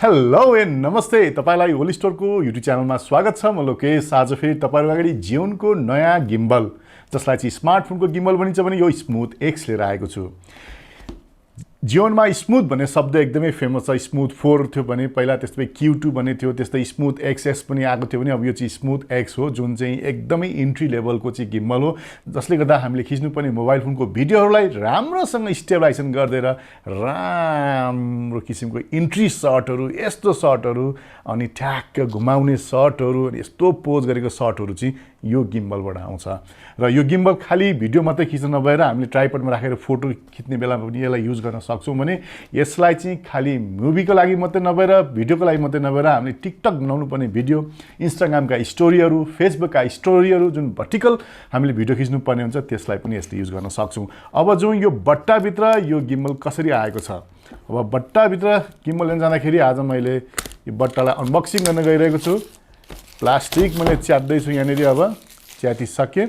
Hello and नमस्ते तपाईलाई OlizStore को युट्युब च्यानलमा स्वागत छ। म लोकेश आज फेरि तपाईहरु अगाडि Zhiyun को नयाँ गिम्बल जसलाई चाहिँ स्मार्टफोनको गिम्बल भनिन्छ भने यो स्मुथ एक्स लिएर आएको छु। Zhiyun मा स्मुथ भन्ने शब्द एकदमै फेमस छ। स्मुथ 4 थियो भने पहिला त्यस्तै Q2 भन्ने थियो, त्यस्तै स्मुथ XS पनि आएको थियो भने अब यो चाहिँ स्मुथ एक्स हो जुन चाहिँ एकदमै इन्ट्री लेभलको चाहिँ गिम्बल हो जसले गर्दा हामीले खिच्नुपर्ने मोबाइल फोनको भिडियोहरुलाई राम्रोसँग स्टेबलाइजेसन गर्दै राम्रो किसिमको इन्ट्री शटहरु, यस्तो शटहरु अनि ठ्याक्क घुमाउने शटहरु अनि यस्तो पोज गरेको शटहरु चाहिँ यो गिम्बलबाट आउँछ। र यो गिम्बल खाली भिडियो मात्रै खिच्न नभएर हामीले ट्राइपडमा राखेर फोटो खिच्ने बेलामा पनि यसलाई युज गर्न सक्छौं भने यसलाई चाहिँ खाली मुभीको लागि मात्रै नभएर भिडियोको लागि मात्रै नभएर हामीले टिकटक बनाउनु पर्ने भिडियो, इन्स्टाग्रामका स्टोरीहरु, फेसबुकका स्टोरीहरु जुन भर्टिकल हामीले भिडियो खिच्नु पर्ने हुन्छ त्यसलाई पनि यसले युज गर्न सक्छौं। अब जो यो बट्टा भित्र यो गिम्बल कसरी आएको छ, अब बट्टा भित्र गिम्बल लिन जाँदाखेरि आज मैले यो बट्टालाई अनबक्सिङ गर्न गइरहेको छु। प्लास्टिक मैले च्यात्दै छु यहाँनेरि, अब च्यातिसके।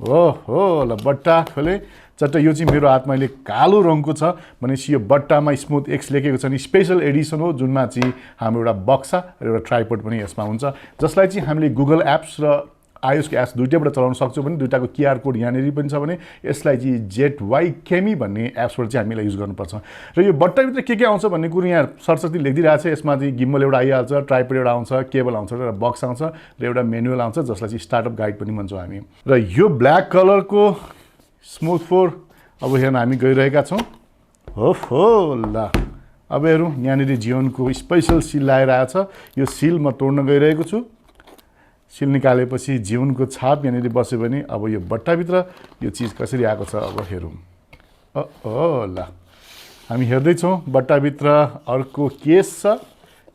ओहो ल बट्टा खोले चट्ट यो चाहिँ मेरो हातमा अहिले कालो रङको छ भनेपछि यो बट्टामा स्मुथ एक्स लेखेको छ नि स्पेशल एडिसन हो जुनमा चाहिँ हाम्रो एउटा बक्सा र एउटा ट्राइपड पनि यसमा हुन्छ जसलाई चाहिँ हामीले गुगल एप्स र iOS को एप्स दुईटैबाट चलाउन सक्छौं भने दुईटाको QR कोड यहाँनेरि पनि छ भने यसलाई चाहिँ ZY भन्ने एप्सबाट चाहिँ हामीले युज गर्नुपर्छ। र यो बट्टा भित्र के आउँछ भन्ने कुरा यहाँ सरसर्ती लेखिदिरहेको छ। यसमा चाहिँ गिम्बल एउटा आइहाल्छ, ट्राइपड एउटा आउँछ, केबल आउँछ र बक्स आउँछ र एउटा म्यानुअल आउँछ जसलाई चाहिँ स्टार्टअप गाइड पनि भन्छौं हामी। र यो ब्ल्याक कलरको स्मुथ 4 अब हेर्न हामी गइरहेका छौं। ओहो ल अब हेरौं यहाँनेरि Zhiyun को स्पेशल सिल लगाएर आछ। यो सिल म तोड्न गइरहेको छु। सिल निकालेपछि Zhiyun को छाप यहाँनेरि बस्यो भने अब यो बट्टा भित्र यो चीज कसरी आएको छ अब हेरौं। ओ ल हामी हेर्दै छौं बट्टा भित्र अर्को केस छ।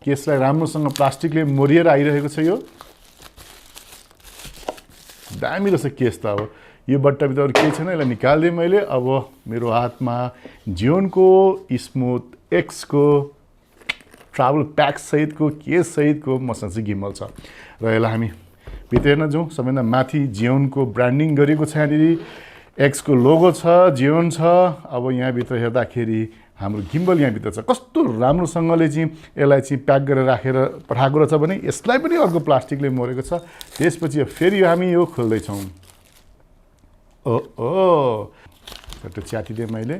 केसलाई राम्रोसँग प्लास्टिकले मोरिएर आइरहेको छ। यो दामी रहेछ केस त। अब यो बट्टा भित्र अरु केही छैन, यसलाई निकाल्दै मैले। अब मेरो हातमा Zhiyun को स्मुथ एक्स को ट्राभल प्याक सहितको केस सहितको मसँग चाहिँ गिम्बल छ र यसलाई हामी भित्र हेर्न जाउँ। सबैभन्दा माथि Zhiyun को ब्रान्डिङ गरेको छ, यहाँनेरि एक्स को लोगो छ, Zhiyun छ। अब यहाँ भित्र हेर्दाखेरि हाम्रो गिम्बल यहाँ भित्र छ। कस्तो राम्रोसँगले चाहिँ यसलाई चाहिँ प्याक गरेर राखेर पठाएको रहेछ भने यसलाई पनि अर्को प्लास्टिकले मोरेको छ। त्यसपछि फेरि हामी यो खोल्दै छौं। ओ त्यो च्यातिदे मैले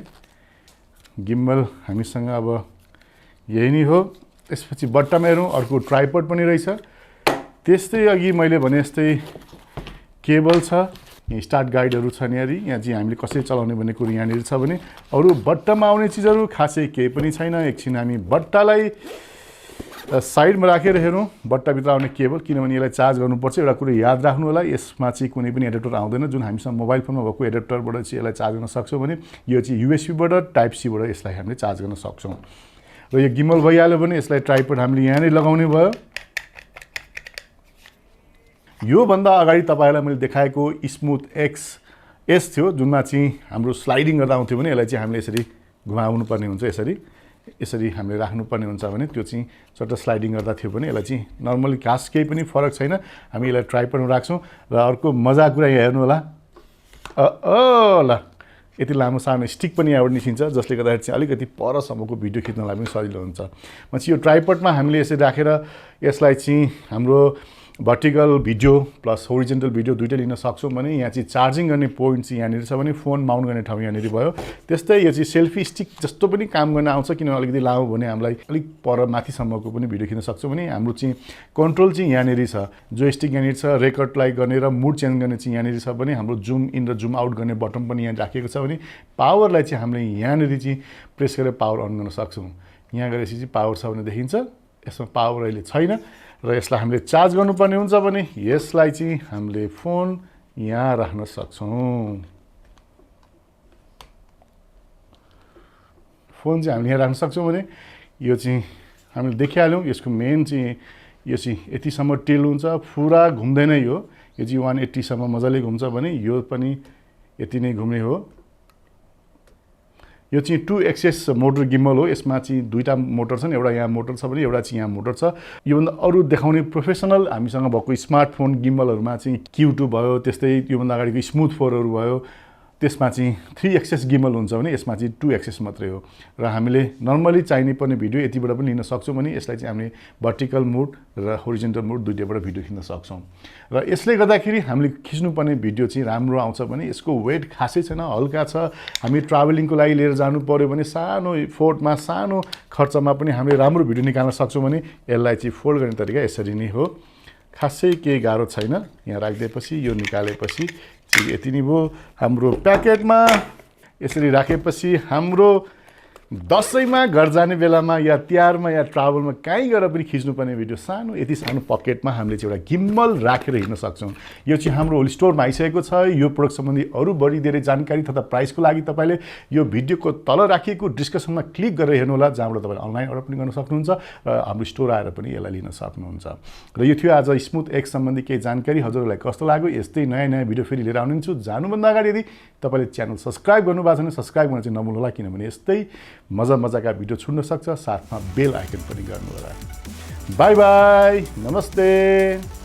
गिम्बल हामीसँग अब यही नै हो। त्यसपछि बट्टामा हेरौँ अर्को ट्राइपड पनि रहेछ। त्यस्तै अघि मैले भने जस्तै केबल छ, यहाँ स्टार्ट गाइडहरु छ यहाँनेरि। यहाँ चाहिँ हामीले कसरी चलाउने भन्ने कुरा यहाँनेरि छ भने अरु बट्टामा आउने चीजहरु खासै केही पनि छैन। एकछिन हामी बट्टालाई साइडमा राखेर हेरौँ बट्टा भित्र आउने केबल, किनभने यसलाई चार्ज गर्नुपर्छ। एउटा कुरा याद राख्नु होला, यसमा चाहिँ कुनै पनि एडाप्टर आउँदैन। जुन हामीसँग मोबाइल फोनमा भएको एडाप्टरबाट चाहिँ यसलाई चार्ज गर्न सक्छौं भने यो चाहिँ USB बाट टाइप C बाट यसलाई हामीले चार्ज गर्न सक्छौं। र यो गिम्बल भइहाल्यो भने यसलाई ट्राइपड हामीले यहाँ नै लगाउने भयो। यो भन्दा अगाडि तपाईहरुलाई मैले देखाएको स्मुथ एक्स एस थियो जुनमा चाहिँ हाम्रो स्लाइडिङ गर्दा आउँथ्यो भने यसलाई चाहिँ हामीले यसरी घुमाउनु पर्ने हुन्छ। यसरी हामीले राख्नु पर्ने हुन्छ भने त्यो चाहिँ चट्ट स्लाइडिङ गर्दा थियो भने यसलाई चाहिँ नर्मली खास केही पनि फरक छैन। हामी यसलाई ट्राइपडमा राख्छौं। र अर्को मजा कुरा यहाँ हेर्नु होला। ल यति लामो सानो स्टिक पनि यहाँबाट निस्किन्छ जसले गर्दाखेरि चाहिँ अलिकति परसम्मको भिडियो खिच्नलाई पनि सजिलो हुन्छ। पछि यो ट्राइपडमा हामीले यसरी राखेर यसलाई चाहिँ हाम्रो vertical video plus horizontal video दुईटै लिन सक्छौं भने यहाँ चाहिँ चार्जिङ गर्ने पोइन्ट चाहिँ यहाँनेरि छ भने फोन माउन्ट गर्ने ठाउँ यहाँनेरि भयो। त्यस्तै यो चाहिँ सेल्फी स्टिक जस्तो पनि काम गर्न आउँछ, किनभने अलिकति लामो भने हामीलाई अलिक पर माथिसम्मको पनि भिडियो खिच्न सक्छौं भने हाम्रो चाहिँ कन्ट्रोल चाहिँ यहाँनेरि छ। जोयस्टिक यहाँनेरि छ, रेकर्डलाई गर्ने र मुड चेन्ज गर्ने चाहिँ यहाँनेरि छ भने हाम्रो जुम इन र जुम आउट गर्ने बटन पनि यहाँ राखिएको छ भने पावरलाई चाहिँ हामीले यहाँनेरि चाहिँ प्रेस गरेर पावर अन गर्न सक्छौं। यहाँ गरेपछि चाहिँ पावर छ भने देखिन्छ। यसमा पावर अहिले छैन र यसलाई हामीले चार्ज गर्नुपर्ने हुन्छ भने यसलाई चाहिँ हामीले फोन यहाँ राख्न सक्छौं। फोन चाहिँ हामीले यहाँ राख्न सक्छौं भने यो चाहिँ हामीले देखिहाल्यौं। यसको मेन चाहिँ यो चाहिँ यतिसम्म टिल हुन्छ, पुरा घुम्दैन। यो चाहिँ 180 सम्म मजाले घुम्छ भने यो पनि यति नै घुम्ने हो। यो चाहिँ 2 एक्सेस मोटर गिम्बल हो। यसमा चाहिँ दुईटा मोटर छन्, एउटा यहाँ मोटर छ भने एउटा चाहिँ यहाँ मोटर छ। यो भन्दा अरु देखाउने प्रोफेसनल हामीसँग भएको स्मार्टफोन गिम्बलहरुमा चाहिँ Q2 भयो, त्यस्तै यो भन्दा अगाडिको स्मुथ 4 हरु भयो, त्यसमा चाहिँ 3 एक्सेस गिम्बल हुन्छ भने यसमा चाहिँ 2 एक्सेस मात्रै हो र हामीले नर्मली चाहिने पर्ने भिडियो यतिबाट पनि लिन सक्छौँ भने यसलाई चाहिँ हामीले भर्टिकल मोड र होरिजेन्टल मोड दुईटैबाट भिडियो खिच्न सक्छौँ र यसले गर्दाखेरि हामीले खिच्नुपर्ने भिडियो चाहिँ राम्रो आउँछ भने यसको वेट खासै छैन, हल्का छ। हामी ट्राभलिङको लागि लिएर जानु पर्यो भने सानो फोल्डमा सानो खर्चमा पनि हामीले राम्रो भिडियो निकाल्न सक्छौँ भने यसलाई चाहिँ फोल्ड गर्ने तरिका यसरी नै हो। खासै केही गाह्रो छैन। यहाँ राखिदिएपछि यो निकालेपछि चाहिँ यति नै भयो। हाम्रो प्याकेटमा यसरी राखेपछि हाम्रो दसैँमा घर जाने बेलामा या तिहारमा या ट्राभलमा कहीँ गएर पनि खिच्नुपर्ने भिडियो सानो यति सानो पकेटमा हामीले चाहिँ एउटा गिम्बल राखेर हिँड्न सक्छौँ। यो चाहिँ हाम्रो ओलिस्टोरमा आइसकेको छ। यो प्रोडक्ट सम्बन्धी अरू बढी धेरै जानकारी तथा प्राइसको लागि तपाईँले यो भिडियोको तल राखिएको डिस्क्रिप्सनमा क्लिक गरेर हेर्नुहोला, जहाँबाट तपाईँले अनलाइन अर्डर पनि गर्न सक्नुहुन्छ र हाम्रो स्टोर आएर पनि यसलाई लिन सक्नुहुन्छ। र यो थियो आज स्मुथ एक्स सम्बन्धी केही जानकारी। हजुरहरूलाई कस्तो लाग्यो? यस्तै नयाँ नयाँ भिडियो फेरि लिएर आउनुहुन्छ। जानुभन्दा अगाडि यदि तपाईँले च्यानल सब्सक्राइब गर्नुभएको छ भने सब्सक्राइब गर्न चाहिँ नभुल्नुहोला, किनभने यस्तै मजाका भिडियो छुट्न सक्छ। साथमा बेल आइकन पनि गर्नुहोला। बाई बाई, नमस्ते।